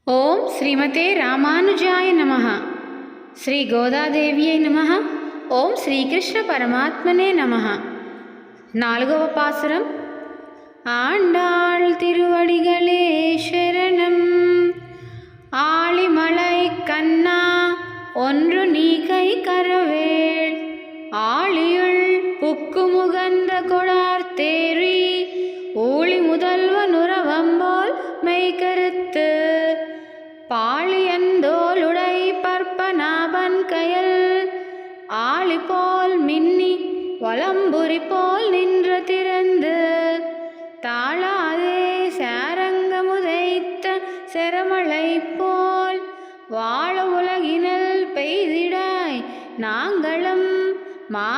ஓம் ஸ்ரீமதே ராமானுஜாய நமः. ஸ்ரீ கோதாதேவியை நமः. ஓம் ஸ்ரீகிருஷ்ண பரமாத்மனே நமः. 4వ பாசுரம். ஆண்டாள் திருவடிகளே சரணம். ஆழிமலை கண்ணா ஒன்று நீ கை கரவேள். ஆழியுள் புக்குமுகந்த கொடார்த்தேரி ஊழி முதல்வனுறவம்போல் மெய்கருத்து பாழியந்தோளுடை பற்பநாபன் கயல் ஆழி போல் மின்னி வலம்புரி போல் நின்ற திறந்து தாழாதே சாரங்கமுதைத்த செரமலை போல் வாழ உலகினல் பெய்திடாய் நாங்களும் மா